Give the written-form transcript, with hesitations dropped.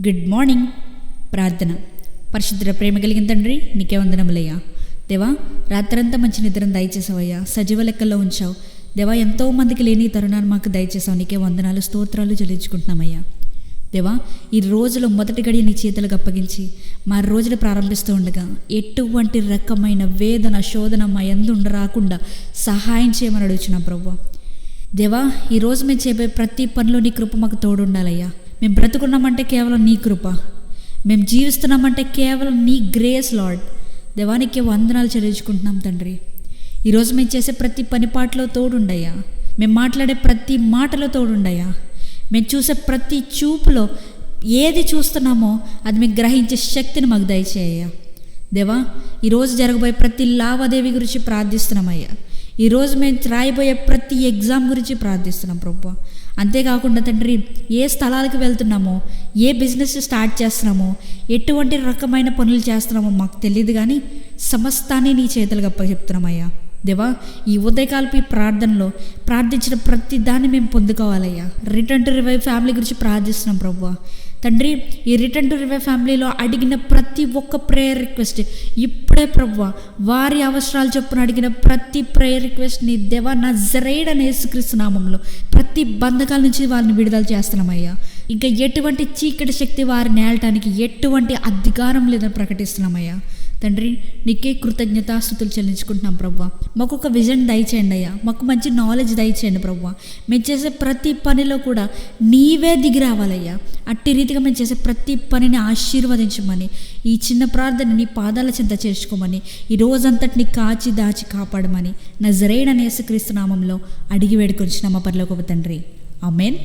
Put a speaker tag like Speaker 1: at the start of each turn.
Speaker 1: Good morning. ప్రార్థన. పరిశుద్ధ ప్రేమ కలిగిన తండ్రి, నీకే వందనములయ్యా. దేవా, రాత్రంతా మంచి నిద్రను దయచేసావయ్యా, సజీవ లెక్కల్లో ఉంచావు. దేవా, ఎంతో మందికి లేని తరుణాన్ని మాకు దయచేసావు. నీకే వందనాలు, స్తోత్రాలు చెల్లించుకుంటున్నామయ్యా. దేవా, ఈ రోజులో మొదటి గడియ నీ చేతులకు అప్పగించి మా రోజులు ప్రారంభిస్తూ ఉండగా ఎటువంటి రకమైన వేదన శోధన మా యందు రాకుండా సహాయం చేయమని అడుగుచున్నాం ప్రభువా. దేవా, ఈరోజు మేము చేయబోయే ప్రతి పనిలో నీ కృప మాకు తోడు ఉండాలయ్యా. మేము బ్రతుకున్నామంటే కేవలం నీ కృప, మేము జీవిస్తున్నామంటే కేవలం నీ గ్రేస్ లార్డ్. దేవానికి వందనాలు చెల్లించుకుంటున్నాం తండ్రి. ఈరోజు మేము చేసే ప్రతి పనిపాట్లో తోడుండయ్యా. మేము మాట్లాడే ప్రతి మాటలో తోడుండయ్యా. మేము చూసే ప్రతి చూపులో ఏది చూస్తున్నామో అది మేము గ్రహించే శక్తిని మాకు దయచేయ్యా. దేవా, ఈరోజు జరగబోయే ప్రతి లావాదేవీ గురించి ప్రార్థిస్తున్నామయ్యా. ఈరోజు మేము రాయబోయే ప్రతి ఎగ్జామ్ గురించి ప్రార్థిస్తున్నాం ప్రభువా. అంతేకాకుండా తండ్రి, ఏ స్థలాలకు వెళ్తున్నామో, ఏ బిజినెస్ స్టార్ట్ చేస్తున్నామో, ఎటువంటి రకమైన పనులు చేస్తున్నామో మాకు తెలియదు, కానీ సమస్తాన్ని నీ చేతులకు అప్పచెప్తున్నామయ్యా. దేవా, ఈ ఉదయకాలపు ఈ ప్రార్థనలో ప్రార్థించిన ప్రతి దాన్ని మేము పొందుకోవాలయ్యా. రిటర్న్ టు రివైవ్ ఫ్యామిలీ గురించి ప్రార్థిస్తున్నాం ప్రభువా. తండ్రి, ఈ రిటర్న్ టు రివైవ్ ఫ్యామిలీలో అడిగిన ప్రతి ఒక్క ప్రేయర్ రిక్వెస్ట్ ఇప్పుడే ప్రభువా, వారి అవసరాలు చొప్పున అడిగిన ప్రతి ప్రేయర్ రిక్వెస్ట్ని దేవా నజరేయుడైన యేసుక్రీస్తు నామంలో ప్రతి బంధకాల నుంచి వారిని విడుదల చేస్తున్నామయ్యా. ఇంకా ఎటువంటి చీకటి శక్తి వారిని ఏలటానికి ఎటువంటి అధికారం లేదని ప్రకటిస్తున్నామయ్యా. తండ్రి, నీకే కృతజ్ఞతాస్తుతులు చెల్లించుకుంటున్నాం ప్రభువా. మాకు ఒక విజన్ దయచేయండి అయ్యా. మాకు మంచి నాలెడ్జ్ దయచేయండి ప్రభువా. మేము చేసే ప్రతి పనిలో కూడా నీవే దిగి రావాలయ్యా. అట్టి రీతిగా మేము చేసే ప్రతి పనిని ఆశీర్వదించమని, ఈ చిన్న ప్రార్థన నీ పాదాల చెంత చేర్చుకోమని, ఈ రోజంతటిని కాచి దాచి కాపాడమని నజరేయుడైన యేసుక్రీస్తు నామంలో అడిగి వేడుకొంచున్నాం మా పరలోకపు తండ్రి. ఆమేన్.